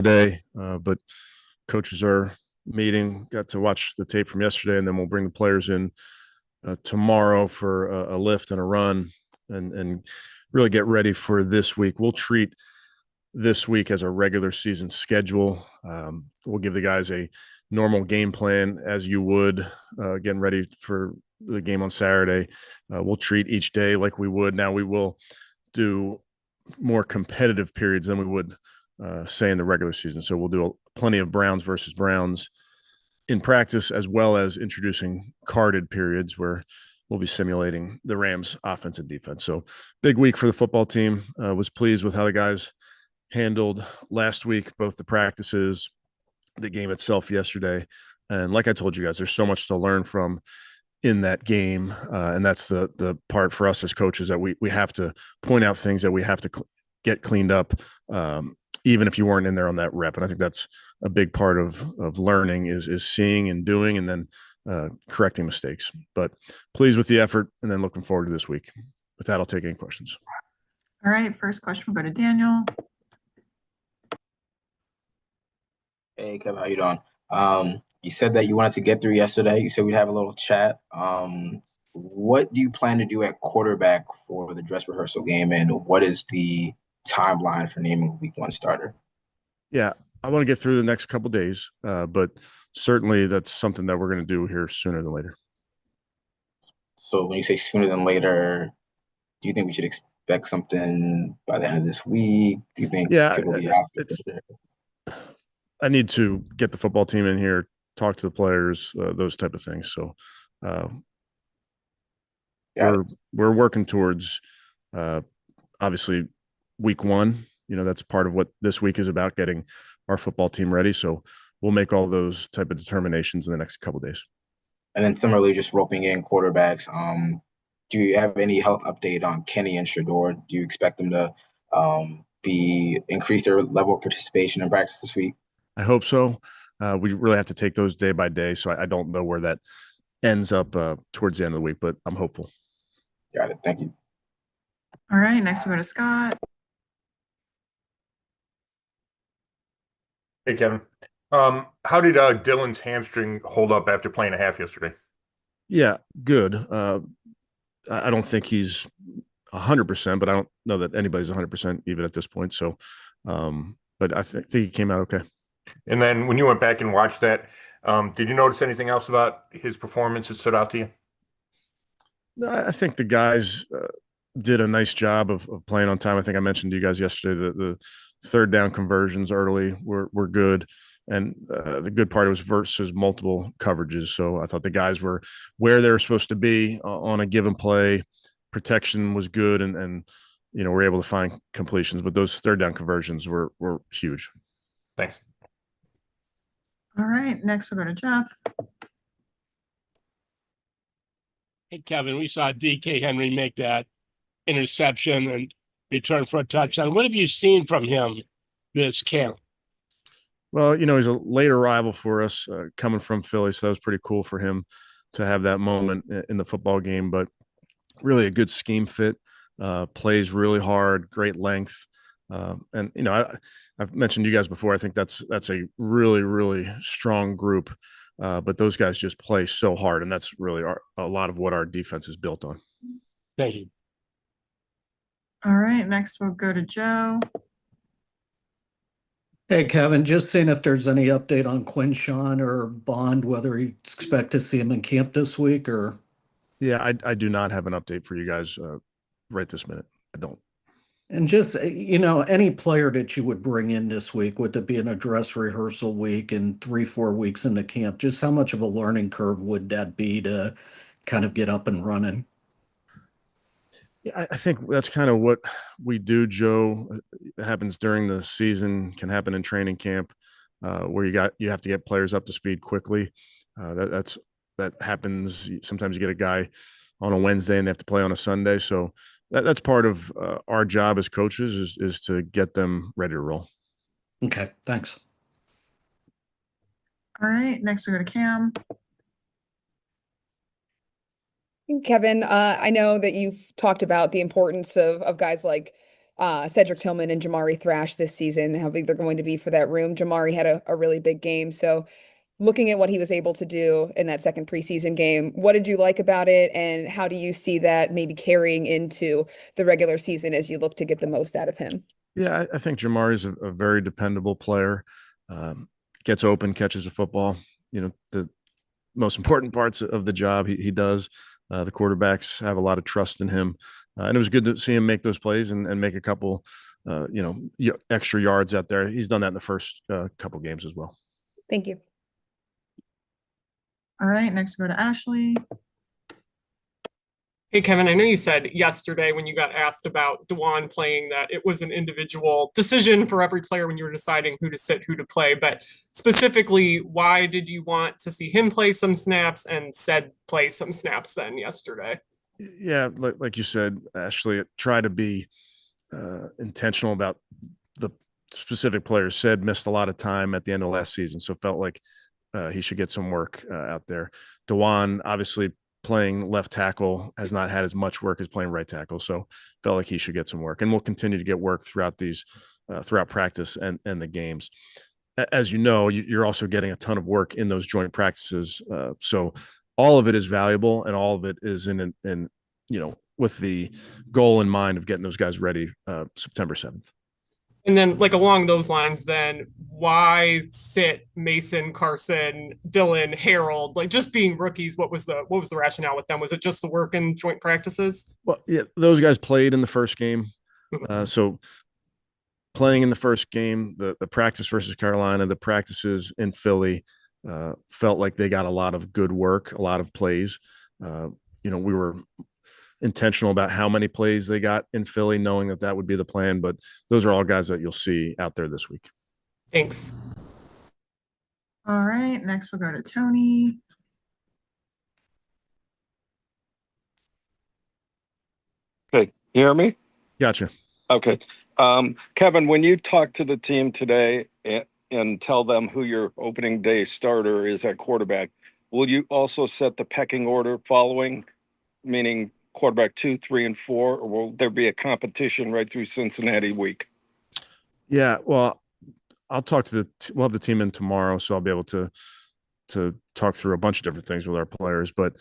today, but coaches are meeting. Got to watch the tape from yesterday, and then we'll bring the players in tomorrow for a lift and a run, and really get ready for this week. We'll treat this week as a regular season schedule. We'll give the guys a normal game plan as you would getting ready for the game on Saturday. We'll treat each day like we would. Now we will do more competitive periods than we would say in the regular season. So we'll do plenty of Browns versus Browns in practice, as well as introducing carded periods where we'll be simulating the Rams offense and defense. So big week for the football team. Was pleased with how the guys handled last week, both the practices, the game itself yesterday. And like I told you guys, there's so much to learn from in that game. And that's the part for us as coaches, that we have to point out things that we have to get cleaned up, even if you weren't in there on that rep. And I think that's a big part of learning is seeing and doing, and then correcting mistakes. But pleased with the effort, and then looking forward to this week. With that, I'll take any questions. All right, first question will go to Daniel. Hey, Kevin, how you doing? You said that you wanted to get through yesterday. You said we'd have a little chat. What do you plan to do at quarterback for the dress rehearsal game, and what is the timeline for naming week one starter? Yeah, I want to get through the next couple of days, but certainly that's something that we're going to do here sooner than later. So when you say sooner than later, do you think we should expect something by the end of this week? Do you think it'll be after? I need to get the football team in here, talk to the players, those type of things. So we're working towards obviously week one. You know, that's part of what this week is about, getting our football team ready. So we'll make all those type of determinations in the next couple of days. And then similarly, just roping in quarterbacks. Do you have any health update on Kenny and Shador? Do you expect them to increase their level of participation in practice this week? I hope so. We really have to take those day by day. So I don't know where that ends up towards the end of the week, but I'm hopeful. Got it. Thank you. All right, next we'll go to Scott. Hey, Kevin. How did Dylan's hamstring hold up after playing a half yesterday? Yeah, good. I don't think he's 100%, but I don't know that anybody's 100% even at this point. So, but I think he came out okay. And then when you went back and watched that, did you notice anything else about his performance that stood out to you? No, I think the guys did a nice job of playing on time. I think I mentioned to you guys yesterday that the third down conversions early were good. And the good part was versus multiple coverages. So I thought the guys were where they were supposed to be on a given play. Protection was good, and you know, we're able to find completions. But those third down conversions were huge. Thanks. All right, next we'll go to Jeff. Hey, Kevin, we saw DK Henry make that interception and return for a touchdown. What have you seen from him this camp? Well, you know, he's a late arrival for us, coming from Philly, so that was pretty cool for him to have that moment in the football game. But really a good scheme fit, plays really hard, great length. And, you know, I've mentioned you guys before, I think that's a really, really strong group. But those guys just play so hard, and that's really a lot of what our defense is built on. Thank you. All right, next we'll go to Joe. Hey, Kevin, just seeing if there's any update on Quinshawn or Bond, whether you expect to see him in camp this week or. Yeah, I do not have an update for you guys right this minute. I don't. And just, you know, any player that you would bring in this week, would it be an dress rehearsal week and 3-4 weeks into camp? Just how much of a learning curve would that be to kind of get up and running? Yeah, I think that's kind of what we do, Joe. It happens during the season, can happen in training camp, where you have to get players up to speed quickly. That happens. Sometimes you get a guy on a Wednesday and they have to play on a Sunday. So that's part of our job as coaches is to get them ready to roll. Okay, thanks. All right, next we'll go to Cam. Kevin, I know that you've talked about the importance of guys like Cedric Tillman and Jamari Thrash this season, how big they're going to be for that room. Jamari had a really big game. So looking at what he was able to do in that second preseason game, what did you like about it? And how do you see that maybe carrying into the regular season as you look to get the most out of him? Yeah, I think Jamari is a very dependable player. Gets open, catches a football. The most important parts of the job he does. The quarterbacks have a lot of trust in him. And it was good to see him make those plays and make a couple, extra yards out there. He's done that in the first couple games as well. Thank you. All right, next we'll go to Ashley. Hey, Kevin, I know you said yesterday when you got asked about Dewan playing that it was an individual decision for every player when you were deciding who to sit, who to play. But specifically, why did you want to see him play some snaps and said play some snaps then yesterday? Yeah, like you said, Ashley, try to be intentional about the specific players. Said missed a lot of time at the end of last season, so felt like he should get some work out there. Dewan, obviously, playing left tackle, has not had as much work as playing right tackle, so felt like he should get some work, and we'll continue to get work throughout practice and the games. As you know, you're also getting a ton of work in those joint practices, so all of it is valuable, and all of it is in with the goal in mind of getting those guys ready September 7th. And then, like, along those lines, then why sit Mason, Carson, Dylan, Harold, like just being rookies? What was the rationale with them? Was it just the work in joint practices? Well, yeah, those guys played in the first game. So playing in the first game, the practice versus Carolina, the practices in Philly, felt like they got a lot of good work, a lot of plays. We were intentional about how many plays they got in Philly, knowing that would be the plan. But those are all guys that you'll see out there this week. Thanks. All right, next we'll go to Tony. Okay, you hear me? Gotcha. Okay. Kevin, when you talk to the team today and tell them who your opening day starter is at quarterback, will you also set the pecking order following, meaning quarterback 2, 3, and 4, or will there be a competition right through Cincinnati week? Yeah, well, I'll talk to we'll have the team in tomorrow, so I'll be able to talk through a bunch of different things with our players. But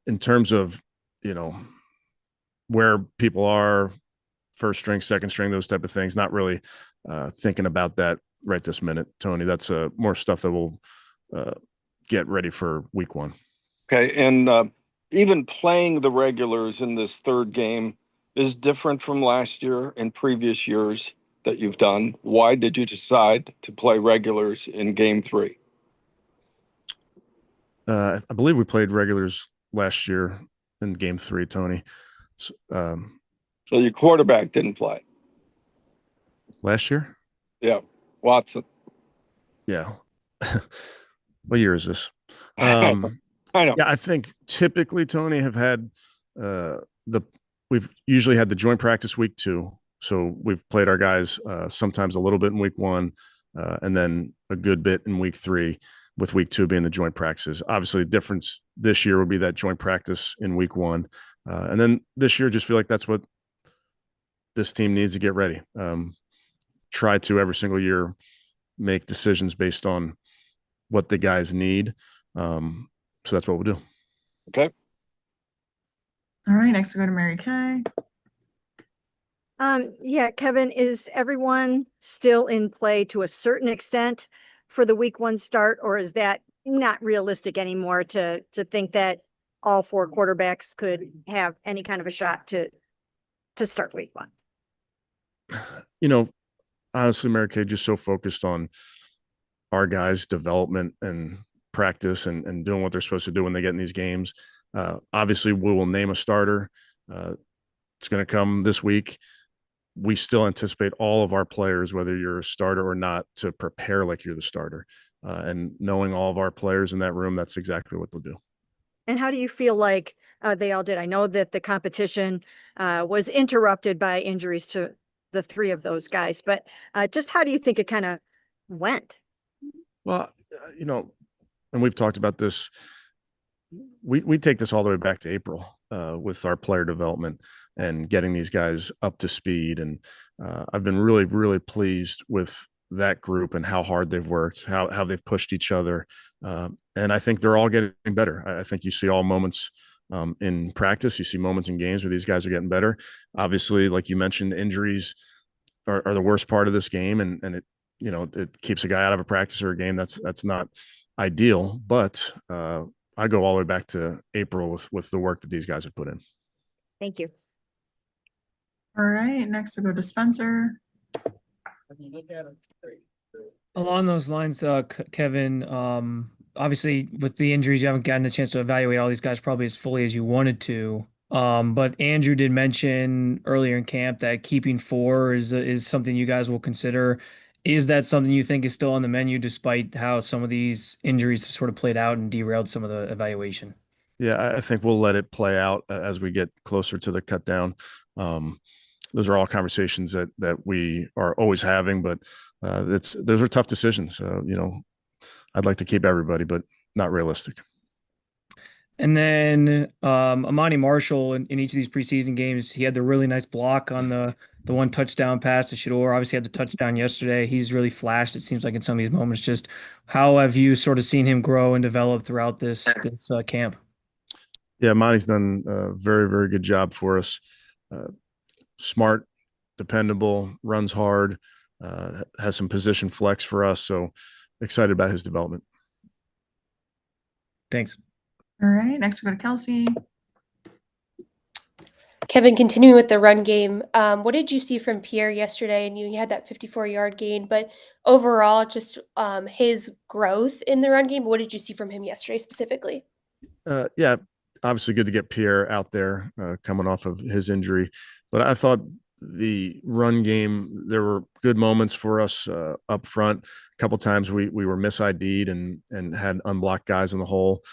in terms of where people are, first string, second string, those type of things, not really thinking about that right this minute, Tony. That's more stuff that we'll get ready for week 1. Okay, and even playing the regulars in this third game is different from last year and previous years that you've done. Why did you decide to play regulars in game 3? I believe we played regulars last year in game 3, Tony. So your quarterback didn't play last year? Yeah, Watson. Yeah. What year is this? I know. Yeah, I think typically, Tony, have had we've usually had the joint practice week 2. So we've played our guys sometimes a little bit in week 1, and then a good bit in week 3, with week 2 being the joint practices. Obviously, the difference this year would be that joint practice in week 1. And then this year, just feel like that's what this team needs to get ready. Try to every single year make decisions based on what the guys need. So that's what we'll do. Okay. All right, next we'll go to Mary Kay. Yeah, Kevin, is everyone still in play to a certain extent for the week 1 start, or is that not realistic anymore to think that all 4 quarterbacks could have any kind of a shot to start week 1? Honestly, Mary Kay, just so focused on our guys' development and practice and doing what they're supposed to do when they get in these games. Obviously, we will name a starter. It's going to come this week. We still anticipate all of our players, whether you're a starter or not, to prepare like you're the starter. And knowing all of our players in that room, that's exactly what they'll do. And how do you feel like they all did? I know that the competition was interrupted by injuries to the 3 of those guys, but just how do you think it kind of went? Well, and we've talked about this. we take this all the way back to April with our player development and getting these guys up to speed. And I've been really, really pleased with that group and how hard they've worked, how they've pushed each other. And I think they're all getting better. I think you see all moments in practice. You see moments in games where these guys are getting better. Obviously, like you mentioned, injuries are the worst part of this game. And it, it keeps a guy out of a practice or a game. That's not ideal, but I go all the way back to April with the work that these guys have put in. Thank you. All right, next we'll go to Spencer. Along those lines, Kevin, obviously with the injuries, you haven't gotten a chance to evaluate all these guys probably as fully as you wanted to. But Andrew did mention earlier in camp that keeping 4 is something you guys will consider. Is that something you think is still on the menu despite how some of these injuries have sort of played out and derailed some of the evaluation? Yeah, I think we'll let it play out as we get closer to the cut down. Those are all conversations that we are always having, but those are tough decisions. I'd like to keep everybody, but not realistic. And then Amani Marshall in each of these preseason games, he had the really nice block on the one touchdown pass to Shador. Obviously had the touchdown yesterday. He's really flashed, it seems like, in some of these moments. Just how have you sort of seen him grow and develop throughout this camp? Yeah, Amani's done a very, very good job for us. Smart, dependable, runs hard, has some position flex for us. So excited about his development. Thanks. All right, next we'll go to Kelsey. Kevin, continuing with the run game, what did you see from Pierre yesterday? And he had that 54-yard gain, but overall, just his growth in the run game, what did you see from him yesterday specifically? Yeah, obviously good to get Pierre out there coming off of his injury. But I thought the run game, there were good moments for us up front. A couple times we were mis-ID'd and had unblocked guys in the hole.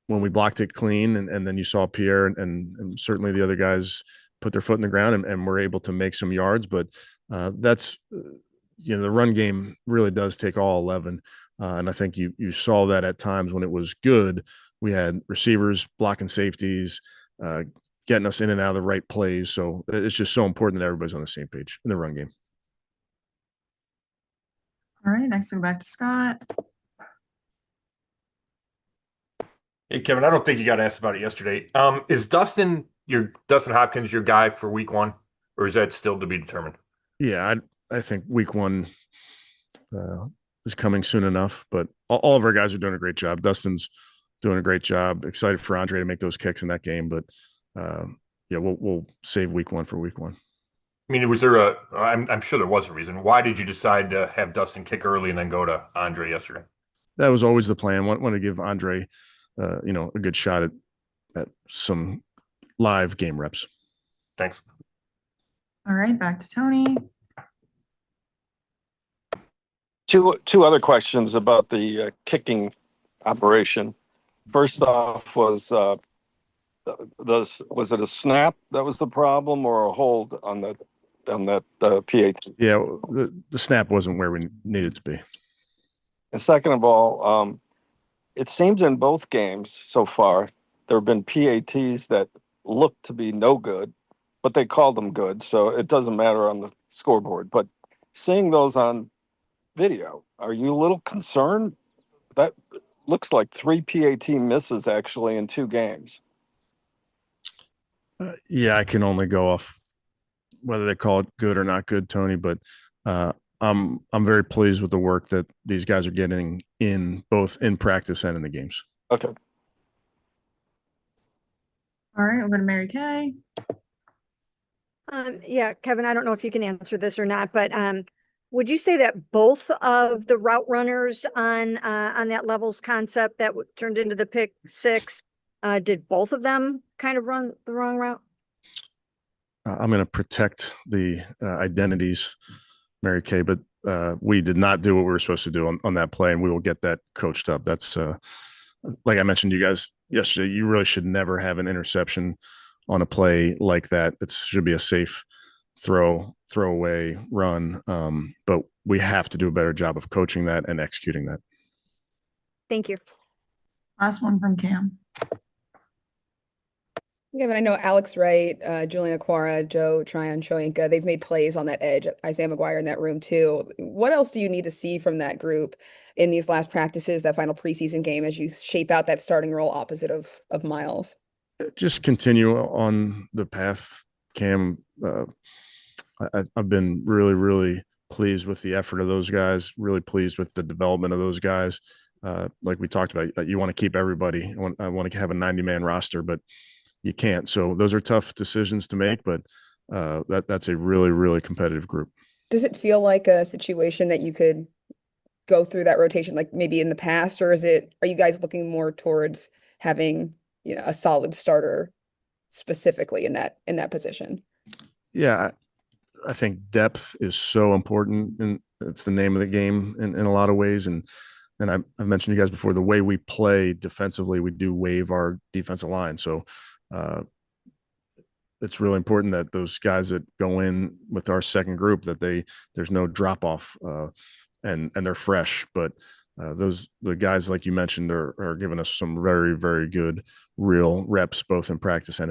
When we blocked it clean, and then you saw Pierre and certainly the other guys put their foot in the ground and were able to make some yards. But that's, the run game really does take all 11. And I think you saw that at times when it was good. We had receivers blocking safeties, getting us in and out of the right plays. So it's just so important that everybody's on the same page in the run game. All right, next we'll go back to Scott. Hey, Kevin, I don't think you got asked about it yesterday. Is Dustin Hopkins your guy for week 1, or is that still to be determined? Yeah, I think week 1 is coming soon enough, but all of our guys are doing a great job. Dustin's doing a great job. Excited for Andre to make those kicks in that game, but yeah, we'll save week 1 for week 1. I mean, was there I'm sure there was a reason. Why did you decide to have Dustin kick early and then go to Andre yesterday? That was always the plan. Want to give Andre a good shot at some live game reps. Thanks. All right, back to Tony. Two other questions about the kicking operation. First off, was it a snap that was the problem, or a hold on that PAT? Yeah, the snap wasn't where we needed to be. And second of all, it seems in both games so far, there have been PATs that look to be no good, but they called them good, so it doesn't matter on the scoreboard. But seeing those on video, are you a little concerned? That looks like 3 PAT misses actually in 2 games. Yeah, I can only go off whether they call it good or not good, Tony, but I'm very pleased with the work that these guys are getting in both in practice and in the games. Okay. All right, we're going to Mary Kay. Yeah, Kevin, I don't know if you can answer this or not, but would you say that both of the route runners on that levels concept that turned into the pick 6, did both of them kind of run the wrong route? I'm going to protect the identities, Mary Kay, but we did not do what we were supposed to do on that play, and we will get that coached up. That's like I mentioned to you guys yesterday, you really should never have an interception on a play like that. It should be a safe throw away, run. But we have to do a better job of coaching that and executing that. Thank you. Last one from Cam. Yeah, but I know Alex Wright, Julian Aquara, Joe Tryon, Shoyinka, they've made plays on that edge. Isaiah McGuire in that room too. What else do you need to see from that group in these last practices, that final preseason game, as you shape out that starting role opposite of Miles? Just continue on the path, Cam. I've been really, really pleased with the effort of those guys, really pleased with the development of those guys. Like we talked about, you want to keep everybody. I want to have a 90-man roster, but you can't. So those are tough decisions to make, but that's a really, really competitive group. Does it feel like a situation that you could go through that rotation like maybe in the past, or are you guys looking more towards having, a solid starter specifically in that position? Yeah, I think depth is so important, and it's the name of the game in a lot of ways. And I've mentioned you guys before, the way we play defensively, we do waive our defensive line. So it's really important that those guys that go in with our second group, that there's no drop off, and they're fresh. But the guys like you mentioned are giving us some very, very good real reps, both in practice and in